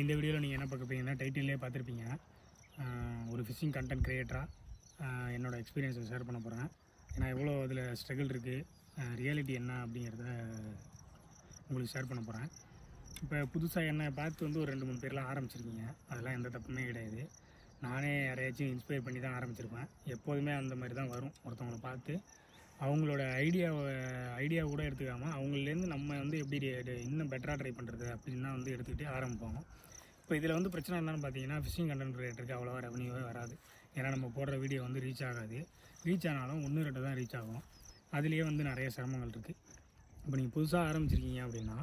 இந்த வீடியோவில் நீங்கள் என்ன பார்க்க போறீங்கன்னா டைட்டிலே பார்த்துருப்பீங்க. ஒரு ஃபிஷிங் கண்டென்ட் க்ரியேட்டராக என்னோடய எக்ஸ்பீரியன்ஸை ஷேர் பண்ண போகிறேன். ஏன்னா எவ்வளோ அதில் ஸ்ட்ரகிள் இருக்குது, ரியாலிட்டி என்ன அப்படிங்கிறத உங்களுக்கு ஷேர் பண்ண போகிறேன். இப்போ புதுசாக என்னை பார்த்து வந்து ஒரு 2-3 பேர்லாம் ஆரம்பிச்சிருக்கீங்க. அதெல்லாம் எந்த தப்புமே கிடையாது. நானே யாரையாச்சும் இன்ஸ்பயர் பண்ணி தான் ஆரம்பிச்சிருப்பேன். எப்போதுமே அந்த மாதிரி தான் வரும். ஒருத்தவங்களை பார்த்து அவங்களோட ஐடியா கூட எடுத்துக்காமல் அவங்கள்லேருந்து நம்ம வந்து எப்படி இன்னும் பெட்டராக ட்ரை பண்ணுறது அப்படின்னு தான் வந்து எடுத்துக்கிட்டு ஆரம்பிப்போம். இப்போ இதில் வந்து பிரச்சனை என்னென்னு பார்த்தீங்கன்னா, ஃபிஷிங் கண்டென்ட் க்ரியேட்டருக்கு அவ்வளோவா ரெவன்யூவே வராது. ஏன்னா நம்ம போடுற வீடியோ வந்து ரீச் ஆகாது. ரீச் ஆனாலும் 1-2 தான் ரீச் ஆகும். அதுலேயே வந்து நிறைய சிரமங்கள் இருக்குது. இப்போ நீங்கள் புதுசாக ஆரம்பிச்சிருக்கீங்க அப்படின்னா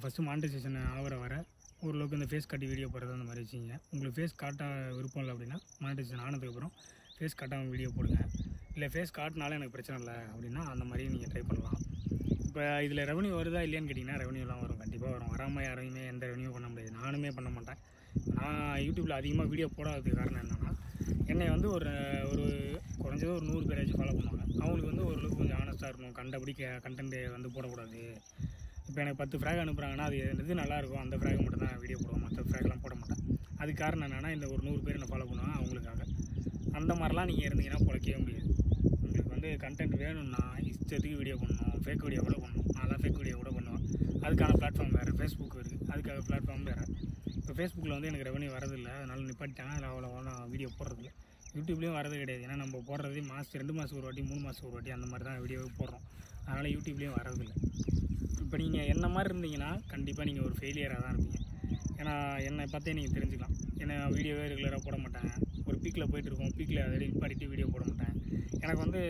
ஃபஸ்ட்டு மானிட்டைசேஷன் வர ஓரளவுக்கு இந்த ஃபேஸ் காட்டி வீடியோ போடுறது அந்த மாதிரி வச்சிங்க. உங்களுக்கு ஃபேஸ் காட்ட விருப்பம் இல்லை அப்படின்னா மானிட்டைசேஷன் ஆனதுக்கப்புறம் ஃபேஸ் காட்டாமல் வீடியோ போடுங்க. இல்லை ஃபேஸ் காட்டினாலும் எனக்கு பிரச்சனை இல்லை அப்படின்னா அந்த மாதிரி நீங்கள் ட்ரை பண்ணலாம். இப்போ இதில் ரெவன்யூ வருதா இல்லையான்னு கேட்டிங்கன்னா ரெவன்யூலாம் வரும், கண்டிப்பாக வரும். வராமல் யாரையுமே எந்த ரெவன்யூ பண்ண முடியாது. நானுமே பண்ண மாட்டேன். நான் யூடியூப்பில் அதிகமாக வீடியோ போடாததுக்கு காரணம் என்னென்னா, என்னை வந்து ஒரு குறைஞ்சது ஒரு 100 பேராச்சும் ஃபாலோ பண்ணுவாங்க. அவங்களுக்கு வந்து ஓரளவுக்கு கொஞ்சம் ஆனஸ்ட்டாக இருக்கணும், கண்டபடி கண்டென்ட் வந்து போடக்கூடாது. இப்போ எனக்கு 10 ஃப்ராக் அனுப்புகிறாங்கன்னா அது எது நல்லாயிருக்கும் அந்த ஃப்ராக் மட்டும் தான் வீடியோ போடுவேன், மற்ற ஃப்ராக்லாம் போட மாட்டேன். அதுக்கு காரணம் என்னென்னா, இந்த ஒரு 100 பேர் என்னை ஃபாலோ பண்ணுவாங்க அவங்களுக்காக. அந்த மாதிரிலாம் நீங்கள் இருந்தீங்கன்னா பிழைக்கவே முடியாது. உங்களுக்கு வந்து கண்டென்ட் வேணும்னா இஷ்டத்துக்கு வீடியோ பண்ணணும், ஃபேக் வீடியோ கூட பண்ணணும். நான்லாம் ஃபேக் வீடியோ கூட பண்ணுவேன். அதுக்கான பிளாட்ஃபார்ம் வேறு, ஃபேஸ்புக் இருக்குது, அதுக்காக பிளாட்ஃபார்ம் வேறு. இப்போ ஃபேஸ்புக்கில் வந்து எனக்கு ரெவன்யூ வரதில்லை, அதனால் நிப்பாட்டிட்டாங்க. அதில் அவ்வளோ நான் வீடியோ போடுறதில்ல. யூடியூப்லேயும் வரது கிடையாது. ஏன்னா நம்ம போடுறதே 2 மாதத்துக்கு ஒரு வாட்டி, 3 மாதத்துக்கு ஒரு வாட்டி அந்த மாதிரி தான் வீடியோவே போடுறோம். அதனால் யூடியூப்லேயும் வரதில்லை. இப்போ நீங்கள் என்ன மாதிரி இருந்தீங்கன்னா கண்டிப்பாக நீங்கள் ஒரு ஃபெயிலியராக தான் இருப்பீங்க. ஏன்னா என்னை பார்த்தே நீங்கள் தெரிஞ்சுக்கலாம். ஏன்னா வீடியோவே ரெகுலராக போட மாட்டாங்க. ஒரு பீக்கில் போய்ட்டுருக்கோம், பீக்கில் அதை நிப்பாட்டிட்டு வீடியோ போட மாட்டேன். எனக்கு வந்து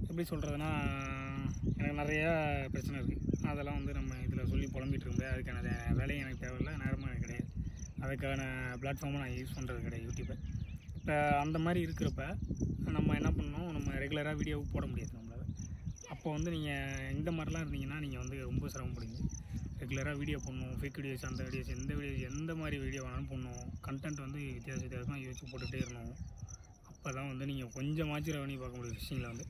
எப்படி சொல்கிறதுனா, எனக்கு நிறையா பிரச்சனை இருக்குது. அதெல்லாம் வந்து நம்ம இதில் சொல்லி புலம்பிகிட்டு இருக்க முடியாது. அதுக்கான வேலையும் எனக்கு தேவையில்லை, நேரமும் எனக்கு கிடையாது. அதுக்கான பிளாட்ஃபார்மும் நான் யூஸ் பண்ணுறது கிடையாது யூடியூப்பை. இப்போ அந்த மாதிரி இருக்கிறப்ப நம்ம என்ன பண்ணணும், நம்ம ரெகுலராக வீடியோ போட முடியாது நம்மளால். அப்போ வந்து நீங்கள் இந்த மாதிரிலாம் இருந்தீங்கன்னா நீங்கள் வந்து ரொம்ப சிரமப்படுவீங்க. ரெகுலராக வீடியோ போடணும், ஃபேக் வீடியோஸ், அந்த வீடியோஸ், எந்த மாதிரி வீடியோ வேணாலும் போடணும். கண்டென்ட் வந்து வித்தியாசமாக யோசிச்சு போட்டுகிட்டே இருக்கணும். அப்போ தான் வந்து நீங்கள் கொஞ்சமாச்சும் ரெவன்யூ பார்க்க முடியும் ஃபிஷிங்கில் வந்து.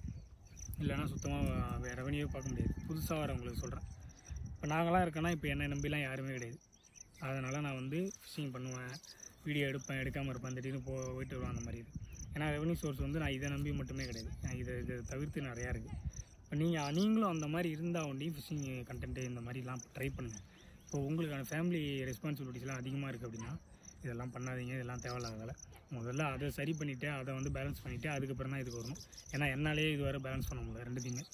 இல்லைனா சுத்தமாக ரெவன்யூவே பார்க்க முடியாது. புதுசாக வரவங்களுக்கு சொல்கிறேன். இப்போ நாங்களாம் இருக்கேன்னா இப்போ என்னை நம்பிலாம் யாருமே கிடையாது. அதனால் நான் வந்து ஃபிஷிங் பண்ணுவேன், வீடியோ எடுப்பேன், எடுக்காமல் இருப்பேன், திடீர்னு போயிட்டு வருவேன் அந்த மாதிரி. ஏன்னா ரெவன்யூ சோர்ஸ் வந்து நான் இதை நம்பி மட்டுமே கிடையாது. இதை தவிர்த்து நிறையா இருக்குது. இப்போ நீங்களும் அந்த மாதிரி இருந்தால் ஒண்டி ஃபிஷிங் கண்டென்ட்டு இந்த மாதிரிலாம் ட்ரை பண்ணுங்கள். இப்போ உங்களுக்கான ஃபேமிலி ரெஸ்பான்சிபிலிட்டிஸ்லாம் அதிகமாக இருக்குது அப்படின்னா இதெல்லாம் பண்ணாதீங்க. இதெல்லாம் தேவையில்லாத வேலை. முதல்ல அதை சரி பண்ணிவிட்டு அதை வந்து பேலன்ஸ் பண்ணிவிட்டு அதுக்கப்புறம் தான் இதுக்கு வரணும். ஏன்னா என்னாலேயே இது வரை பேலன்ஸ் பண்ண முடியல, ரெண்டுத்தையுமே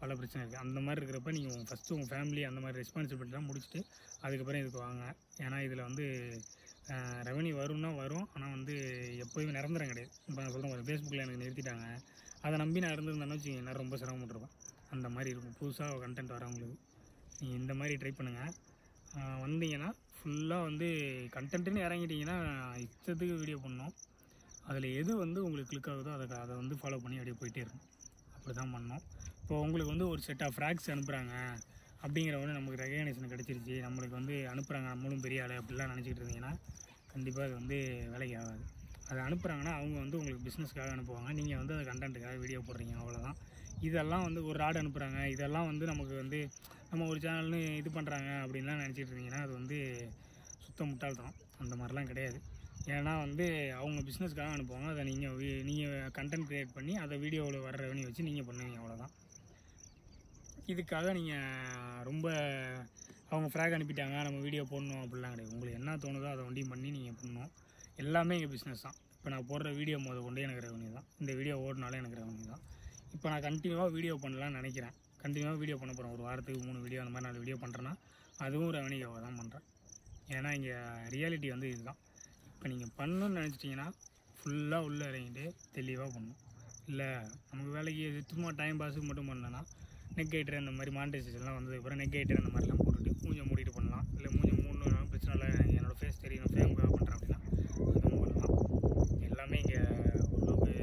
பல பிரச்சனை இருக்குது. அந்த மாதிரி இருக்கிறப்ப நீங்கள் ஃபஸ்ட்டு உங்கள் ஃபேமிலி அந்த மாதிரி ரெஸ்பான்சிபிலிட்டிலாம் முடிச்சுட்டு அதுக்கப்புறம் இதுக்கு வாங்க. ஏன்னா இதில் வந்து ரெவன்யூ வரும்னா வரும், ஆனால் வந்து எப்போயுமே நிரந்தரம் கிடையாது. இப்போ நான் சொல்கிறேன், ஃபேஸ்புக்கில் எனக்கு நிறுத்திட்டாங்க, அதை நம்பி நான் இருந்திருந்தேன்னு வச்சுக்கோங்க, நான் ரொம்ப சிரமப்பட்டுருப்பேன். அந்த மாதிரி இருக்கும். புதுசாக கண்டென்ட் வரவங்களுக்கு நீங்கள் இந்த மாதிரி ட்ரை பண்ணுங்கள். வந்தீங்கன்னா ஃபுல்லாக வந்து கண்டென்ட்டுன்னு இறங்கிட்டிங்கன்னா இஷ்டத்துக்கு வீடியோ பண்ணணும். அதில் எது வந்து உங்களுக்கு கிளிக் ஆகுதோ அதை வந்து ஃபாலோ பண்ணி அப்படியே போயிட்டே இருக்கும். அப்படி தான் பண்ணணும். இப்போ உங்களுக்கு வந்து ஒரு செட் ஆஃப் ஃப்ராக்ஸ் அனுப்புகிறாங்க அப்படிங்கிறவங்க நமக்கு ரெகக்னேஷன் கிடச்சிருச்சு, நம்மளுக்கு வந்து அனுப்புகிறாங்க, நம்மளும் பெரிய ஆள் அப்படிலாம் நினச்சிக்கிட்டு இருந்தீங்கன்னா கண்டிப்பாக அது வந்து வேலைக்கு ஆகாது. அதை அனுப்புகிறாங்கன்னா அவங்க வந்து உங்களுக்கு பிஸ்னஸ்க்காக அனுப்புவாங்க. நீங்கள் வந்து அதை கண்டென்ட்டுக்காக வீடியோ போடுறீங்க, அவ்வளோதான். இதெல்லாம் வந்து ஒரு ஆடு அனுப்புகிறாங்க, இதெல்லாம் வந்து நமக்கு வந்து நம்ம ஒரு சேனல்னு இது பண்ணுறாங்க அப்படின்லாம் நினச்சிட்டு இருந்தீங்கன்னா அது வந்து சுத்த முட்டாள்தனம். அந்த மாதிரிலாம் கிடையாது. ஏன்னா வந்து அவங்க பிஸ்னஸ்க்காக அனுப்புவாங்க. அதை நீங்கள் கண்டென்ட் க்ரியேட் பண்ணி அதை வீடியோவில் வர ரெவன்யூ வச்சு நீங்கள் பண்ணுவீங்க, அவ்வளோதான். இதுக்காக நீங்கள் ரொம்ப அவங்க ஃப்ராக் அனுப்பிட்டாங்க நம்ம வீடியோ போடணும் அப்படிலாம் கிடையாது. உங்களுக்கு என்ன தோணுதோ அதை ஒண்டியும் பண்ணி நீங்கள் பண்ணணும். எல்லாமே எங்கள் பிஸ்னஸ் தான். இப்போ நான் போடுற வீடியோ கொண்டே எனக்கு ரெவன்யூ தான். இந்த வீடியோ ஓடினாலே எனக்கு ரெவன்யூ தான். இப்போ நான் கண்டினியூவாக வீடியோ பண்ணலான்னு நினைக்கிறேன். கண்டினியூவாக வீடியோ பண்ண போகிறேன். ஒரு வாரத்துக்கு 3 வீடியோ அந்த மாதிரி 4 வீடியோ பண்ணுறேன்னா அதுவும் ரெவன்யூவாக தான் பண்ணுறேன். ஏன்னா இங்கே ரியாலிட்டி வந்து இதுதான். இப்போ நீங்கள் பண்ணணுன்னு நினச்சிட்டிங்கன்னா ஃபுல்லாக உள்ளே இறங்கிட்டு தெளிவாக பண்ணணும். இல்லை நமக்கு வேலைக்கு சும்மா டைம் பாஸுக்கு மட்டும் பண்ணேன்னா நெக் கைட்டர் அந்த மாதிரி மானிட்டைசேஷன்லாம் வந்ததுக்கப்புறம் நெக் கைட்டர் அந்த மாதிரிலாம் போட்டுட்டு மூஞ்சை மூடிட்டு பண்ணலாம். இல்லை மூஞ்சை மூடணும் பிரச்சனை இல்லை, என்னோடய ஃபேஸ் தெரியும், ஃபேமுக்காக பண்ணுறேன் அப்படின்னா அதுவும் பண்ணலாம். எல்லாமே இங்கே ஓரளவுக்கு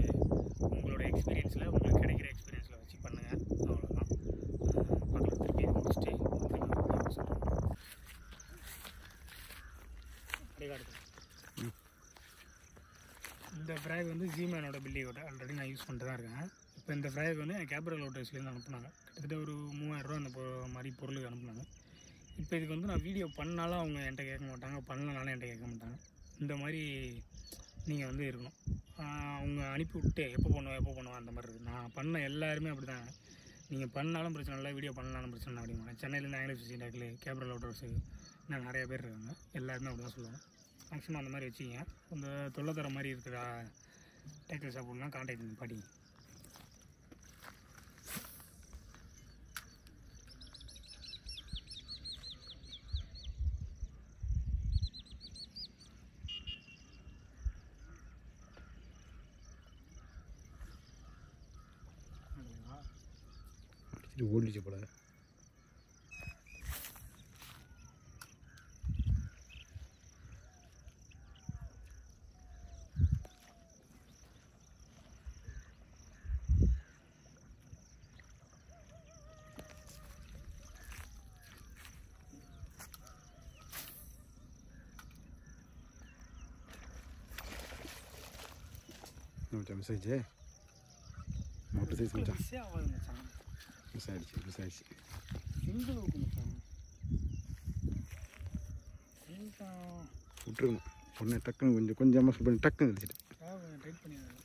உங்களோட எக்ஸ்பீரியன்ஸில் உங்களுக்கு கிடைக்கிற எக்ஸ்பீரியன்ஸில் வச்சு பண்ணுங்கள், அவ்வளோதான். பக்கத்தில் திருப்பி முடிச்சுட்டு சொல்கிறேன். இந்த ஃப்ராக் வந்து ஜிமேனோட பில்லியோட ஆல்ரெடி நான் யூஸ் பண்ணிட்டு தான் இருக்கேன். இப்போ இந்த ஃப்ராக் வந்து கேபிட்டல் ஹோட்டல்ஸ்லேருந்து அனுப்புனாங்க. கிட்டத்தட்ட ஒரு 3000 ரூபா அந்த மாதிரி பொருளுக்கு அனுப்புனாங்க. இப்போ இதுக்கு வந்து நான் வீடியோ பண்ணாலும் அவங்க என்கிட்ட கேட்க மாட்டாங்க, பண்ணலனாலும் என்கிட்ட கேட்க மாட்டாங்க. இந்த மாதிரி நீங்கள் வந்து இருக்கணும். அவங்க அனுப்பி விட்டு எப்போ பண்ணுவேன் அந்த மாதிரி இருக்குது. நான் பண்ண எல்லாருமே அப்படி தான். நீங்கள் பண்ணாலும் பிரச்சனை இல்லை, வீடியோ பண்ணாலும் பிரச்சனை இல்லை அப்படிமா. சென்னையிலேருந்து ஆங்கில ஃபிஷிங் டேக்கில் கேப்ரல் அவுட்டர்ஸு இன்னும் நிறைய பேர் இருக்காங்க, எல்லாருமே அப்படி தான் சொல்லுவாங்க. மேக்ஸிமம் அந்த மாதிரி வச்சுக்கிங்க. இந்த தொல்லை தர மாதிரி இருக்கிற டேக்கல் ஷாப்லாம் கான்டாக்ட் பண்ணி படிங்க. ஓடிச்சு போல. மிஸ் ஆயிடுச்சு. மொட்டை சைஸ் மச்சான். மிஸ் ஆயிடுச்சு. சிங்கிள் ஊக்கு மச்சான். விட்டுருக்கணும். உடனே டக்குன்னு கொஞ்சமாக ஸ்கில் பண்ணி டக்குன்னு அடிச்சிட்டு டைட் பண்ணிடுறேன்.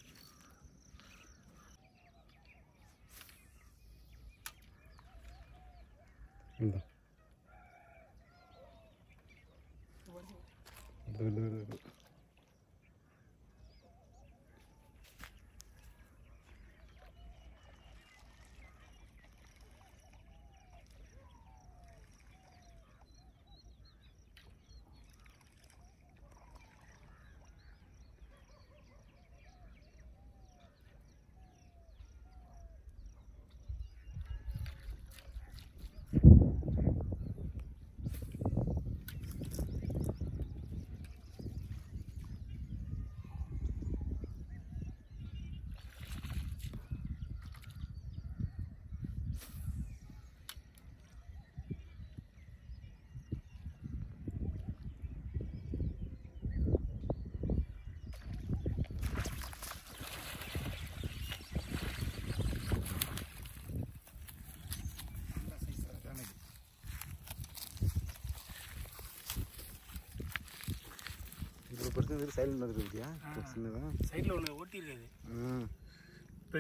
சைடில் வந்துருக்கியா? சின்னதாக சைடில் ஒன்று ஓட்டி இருக்காது. இப்போ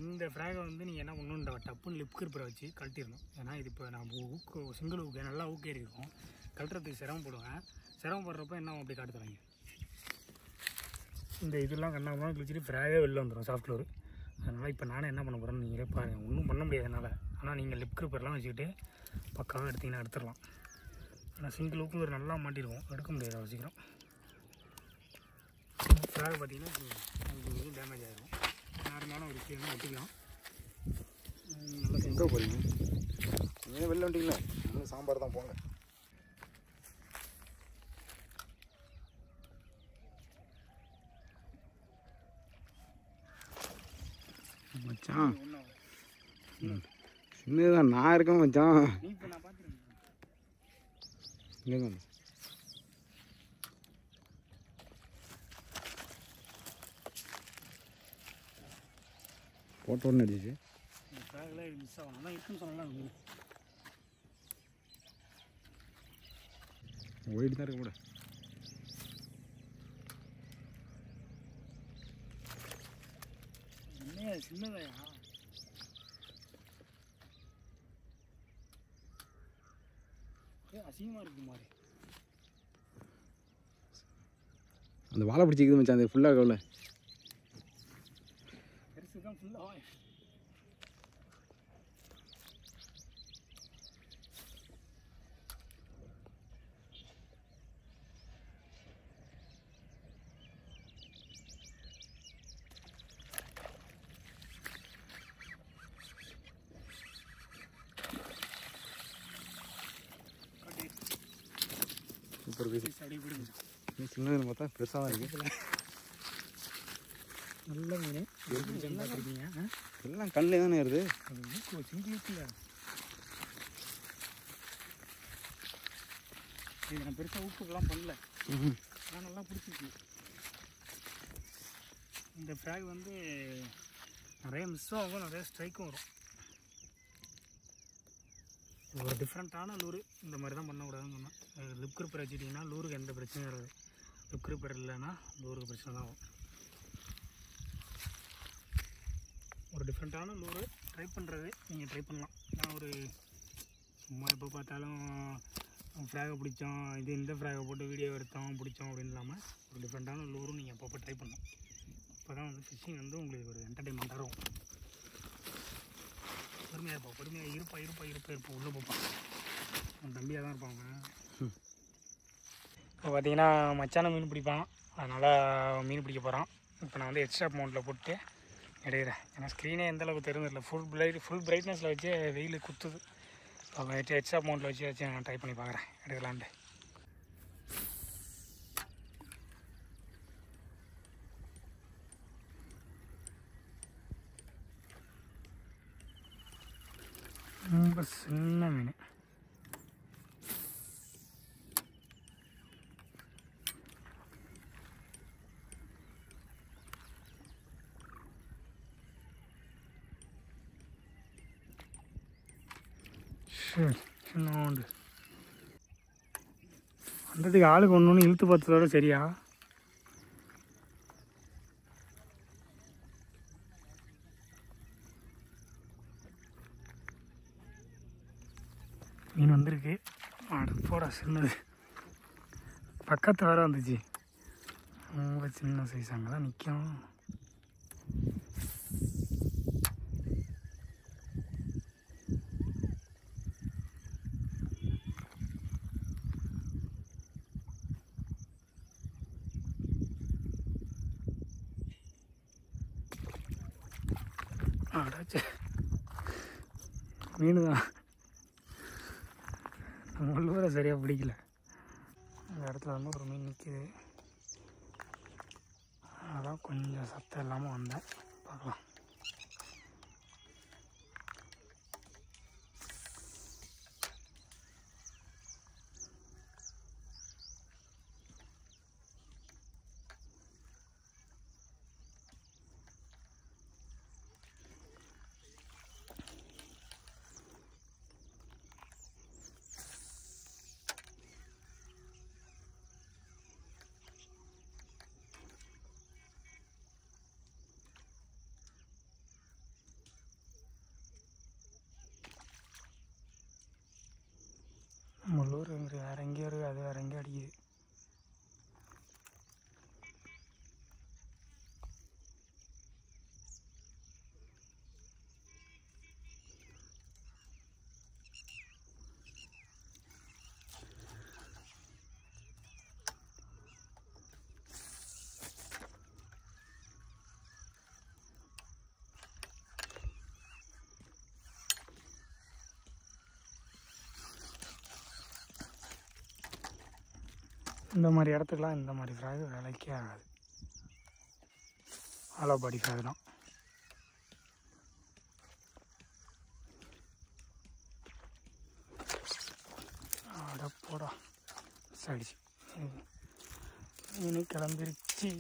இந்த ஃப்ராகை வந்து நீங்கள் என்ன பண்ணணும், டப்புன்னு லிப் கிரிப்பரை வச்சு கழட்டிடணும். ஏன்னா இது இப்போ நான் சிங்கிள் ஊக்கு நல்லா ஊக்கேறி இருக்கும், கழட்டுறதுக்கு சிரமப்படுவேன். சிரமப்படுறப்ப என்ன அப்படி காட்டுறாங்க, இந்த இதெல்லாம் கண்ணாமல் கிழிச்சிட்டு ஃப்ராகே வெளில வந்துடும் சாஃப்ட்வேர். அதனால் இப்போ நானே என்ன பண்ண போகிறேன்னு நீங்களே பாருங்கள். ஒன்றும் பண்ண முடியாது என்னால். ஆனால் நீங்கள் லிப் கிரிப்பர்லாம் வச்சுக்கிட்டு பக்காவாக எடுத்திங்கன்னா எடுத்துடலாம். ஆனால் சிங்கிள் ஊக்கு நல்லா மாட்டிருக்கும், எடுக்க முடியாது அவ்வளோ சீக்கிரம். ஃப்ராக் பார்த்தீங்கன்னா உங்களுக்கு டேமேஜ் ஆகிடும். நார்மலான ஒரு விஷயம் ஒட்டிக்கலாம். நல்லா எங்கே போகிறீங்க? நீங்கள் வெளில வந்துட்டீங்களா? இன்னும் சாம்பார் தான் போங்க. மச்சான் சின்னதான் நான் இருக்கேன் மச்சான். இங்கே போட்டோ ஒன்று அடிச்சு மிஸ் ஆகணும். அதான் இருக்குன்னு சொல்லலாம். ஓடிட்டு தான் இருக்க கூட. என்ன சின்னதாயா? அசிங்கமாக இருக்கு மாதிரி. அந்த வாழை பிடிச்சிக்குது மச்சான், அது ஃபுல்லாக கவலை. பெருசு தான் ஃபுல்லாக. Super piece. அப்படியே பிடிக்கும். சின்னதுன்னு பார்த்தா பெருசாக தான் இருக்குது. நல்ல மீன் பார்த்துருக்கீங்க. எல்லாம் கண்ணில் தானே ஏறுது. சிங்கிள் இது நான் பெருசாக ஊப்புக்கெல்லாம் பண்ணல. நான் நல்லா பிடிச்சிருக்கு. இந்த ஃப்ராக் வந்து நிறைய மிஸ் ஆகும், நிறைய ஸ்ட்ரைக்கும் வரும். ஒரு டிஃப்ரெண்ட்டான லூரு இந்த மாதிரி தான் பண்ணக்கூடாதுன்னு சொன்னேன். லிப் கிரிப்பர் வச்சுட்டிங்கன்னா லூருக்கு எந்த பிரச்சனையும் வராது. லிப் கிரிப்பர் இல்லைன்னா லூருக்கு பிரச்சனை தான் ஆகும். ஒரு டிஃப்ரெண்ட்டான லூரு ட்ரை பண்ணுறது நீங்கள் ட்ரை பண்ணலாம். நான் ஒரு சும்மா எப்போ பார்த்தாலும் ஃப்ராகை பிடிச்சோம், இந்த ஃப்ராகை போட்டு வீடியோ எடுத்தோம் பிடிச்சோம் அப்படின்னு இல்லாமல் ஒரு டிஃப்ரெண்ட்டான லூரும் நீங்கள் அப்பப்போ ட்ரை பண்ணணும். அப்போ தான் ஃபிஷ்ஷிங் உங்களுக்கு ஒரு என்டர்டெயின்மெண்ட்டாக இருக்கும். பொறுமையாக இருப்பா உள்ளே போப்பான். அவன் தம்பியாக தான் இருப்பாங்க. இப்போ பார்த்தீங்கன்னா மச்சான மீன் பிடிப்பான், அதனால் மீன் பிடிக்க போகிறான். இப்போ நான் எக்ஸ்ட்ரா மவுண்டில் போட்டு எடுக்கிறேன். ஏன்னா ஸ்க்ரீனே எந்தளவுக்கு தெரிஞ்சிடல. ஃபுல் பிரைட்னஸில் வச்சு வெயில் குத்துது. இப்போ எக்ஸ்ட்ரா மவுண்டில் வச்சு நான் ட்ரை பண்ணி பார்க்குறேன் எடுக்கலான்ட்டு. ரொம்ப சின்ன மீன். சரி, சின்னோண்டு வந்ததுக்கு ஆளுக்கு ஒன்று ஒன்று இழுத்து பார்த்ததோட சரியா? மீன் வந்திருக்கு. போட சின்னது பக்கத்து வேற வந்துச்சு. ரொம்ப சின்ன சைஸ். அங்கே தான் நிற்கும். அடாச்சு மீன் தான். முள்ளுவரை சரியாக பிடிக்கல. இந்த இடத்துல வந்து ஒரு மீன் நிற்கிது. அதான் கொஞ்சம் சத்தம் இல்லாமல் வந்தேன். பார்க்கலாம். முள்ளூர் வேறு எங்கேயோ இருக்குது, அது வேறு எங்கேயோ அடிக்குது. இந்த மாதிரி இடத்துக்குலாம் இந்த மாதிரி ஃப்ராக் வேலைக்கே ஆகாது. ஆலோ பாடி ஃப்ராக் தான். அட போடா சடிச்சு மீன் கிளம்பிருச்சு.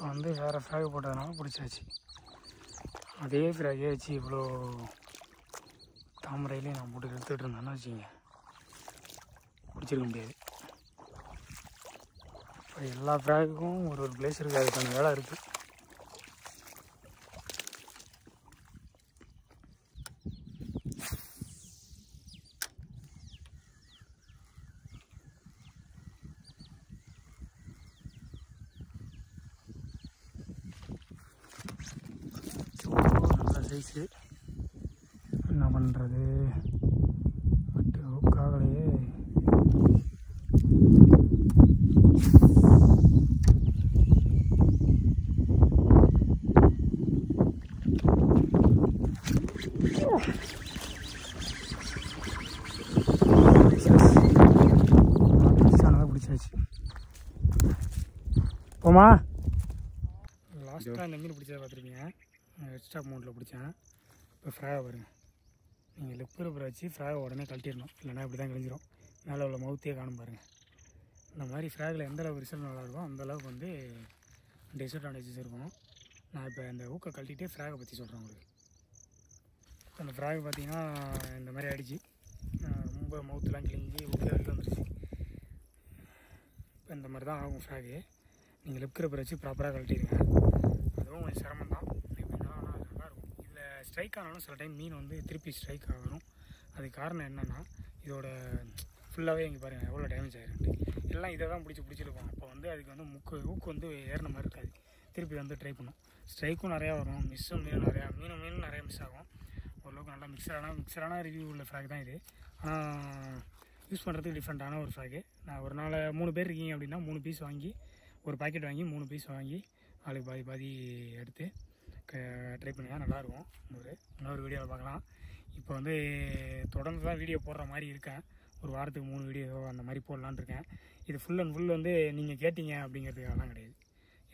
இப்போ வந்து வேறு ஃப்ராக் போட்டதுனால பிடிச்சாச்சு. அதே ஃப்ராகே வச்சு இவ்வளோ தாமரையிலையும் நான் போட்டு எடுத்துகிட்டு இருந்தேன்னு வச்சுங்க, பிடிச்சிருக்க முடியாது. இப்போ எல்லா ஃப்ராக்குக்கும் ஒரு பிளேஸ் இருக்குது, அதுக்கான வேலை இருக்குது. சைஸு என்ன பண்ணுறது, பட்டு ஹுக்காகலையே. பிடிச்சாச்சு. போமா ஃபஸ்ட்டாக அந்த மீன் பிடிச்சதை பார்த்துருப்பீங்க. எக்ஸ்ட்ரா அமௌண்ட்டில் பிடிச்சேன். இப்போ ஃப்ராகை பாருங்கள். நீங்கள் லிப் ரப்பரை வச்சு ஃப்ராகை உடனே கழட்டிடணும், இல்லைனா இப்படி தான் கிழிஞ்சிரும். மேலே உள்ள மவுத்தையே காணும் பாருங்கள். இந்த மாதிரி ஃப்ராகில் எந்த அளவுக்கு ரிசல்ட் நல்லாயிருக்கும் அந்தளவுக்கு வந்து டிஸ்அட்வான்டேஜஸ் இருக்கும். நான் இப்போ இந்த ஊக்கை கழட்டிகிட்டே ஃப்ராகை பற்றி சொல்கிறேன் உங்களுக்கு. அந்த ஃப்ராக் பார்த்தீங்கன்னா இந்த மாதிரி ஆகிடுச்சு. ரொம்ப மவுத்துலாம் கிழிஞ்சி ஊக்கே வெளில வந்துருச்சு. இப்போ இந்த மாதிரி தான் ஆகும் ஃப்ராகு. நீங்கள் லிப் ரப்பரை வச்சு ப்ராப்பராக கழட்டிடுங்க. அதுவும் கொஞ்சம் சிரமம் தான். எப்படின்னா அது நல்லாயிருக்கும். இதில் ஸ்ட்ரைக் ஆனாலும் சில டைம் மீன் வந்து திருப்பி ஸ்ட்ரைக் ஆகணும். அதுக்கு காரணம் என்னென்னா இதோட ஃபுல்லாகவே இங்கே பாருங்கள் எவ்வளோ டேமேஜ் ஆகிருக்கு. எல்லாம் இதை தான் பிடிச்சிருக்கோம். அப்போ வந்து அதுக்கு வந்து ஊக்கு வந்து ஏறின மாதிரி இருக்காது. திருப்பி வந்து ட்ரை பண்ணும். ஸ்ட்ரைக்கும் நிறையா வரும், மிஸ்ஸும் மீனும் நிறையா மிஸ் ஆகும். ஓரளவுக்கு நல்லா மிக்சரான ரிவ்யூ உள்ள ஃப்ராக் தான் இது. ஆனால் யூஸ் பண்ணுறதுக்கு டிஃப்ரெண்ட்டான ஒரு ஃப்ராக்கு. நான் ஒரு நாள் 3 பேர் இருக்கீங்க அப்படின்னா 3 பீஸ் வாங்கி, ஒரு பாக்கெட் வாங்கி 3 பீஸ் வாங்கி ஆளுக்கு பாதி எடுத்து ட்ரை பண்ணிங்கன்னா நல்லாயிருக்கும். இன்னொரு வீடியோவில் பார்க்கலாம். இப்போ வந்து தொடர்ந்து தான் வீடியோ போடுற மாதிரி இருக்கேன். ஒரு வாரத்துக்கு 3 வீடியோ அந்த மாதிரி போடலான்னு இருக்கேன். இது ஃபுல் அண்ட் ஃபுல் வந்து நீங்கள் கேட்டீங்க அப்படிங்கிறதுக்காகலாம் கிடையாது.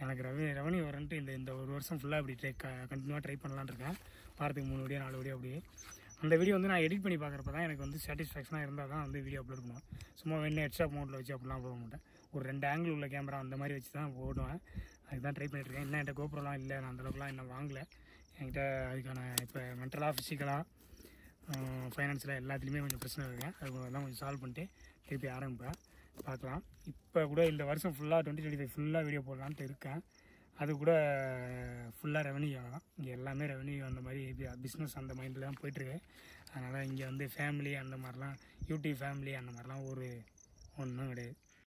எனக்கு ரெவன்யூ வரன்ட்டு இந்த ஒரு வருஷம் ஃபுல்லாக இப்படி கண்டினியூவாக ட்ரை பண்ணலான்னு இருக்கேன். வாரத்துக்கு 3 வீடியோ 4 வீடியோ அப்படி. அந்த வீடியோ வந்து நான் எடிட் பண்ணி பார்க்குறப்ப தான் எனக்கு வந்து சாட்டிஸ்ஃபேக்ஷனாக இருந்தால் தான் வந்து வீடியோ அப்லோட் பண்ணுவேன். சும்மா வேணும் எக்ஸ்ட்ரா அமௌண்ட்டில் வச்சு அப்படிலாம் போட மாட்டேன். ஒரு 2 ஆங்கிள் உள்ள கேமரா அந்த மாதிரி வச்சு தான் போடுவேன். அதுக்கு தான் ட்ரை பண்ணிட்டுருக்கேன். இன்னும் என்கிட்ட கோப்ரோலாம் இல்லை, நான் அந்தளவுக்குலாம் இன்னும் வாங்கலை. என்கிட்ட அதுக்கான இப்போ மென்டலாக ஃபிசிக்கலாக ஃபைனான்ஸில் எல்லாத்துலேயுமே கொஞ்சம் பிரச்சனை இருக்கேன். அதெல்லாம் கொஞ்சம் சால்வ் பண்ணிட்டு திருப்பி ஆரம்பிப்பேன். பார்க்கலாம். இப்போ கூட இந்த வருஷம் ஃபுல்லாக 2025 ஃபுல்லாக வீடியோ போடலான்ட்டு இருக்கேன். அது கூட ஃபுல்லாக ரெவன்யூ ஆகலாம். இங்கே எல்லாமே ரெவன்யூ அந்த மாதிரி பிஸ்னஸ் அந்த மைண்டில் தான் போய்ட்டுருக்கு. அதனால் இங்கே வந்து ஃபேமிலி அந்த மாதிரிலாம் யூடியூப் ஃபேமிலி அந்த மாதிரிலாம் ஒன்றும் கிடையாது.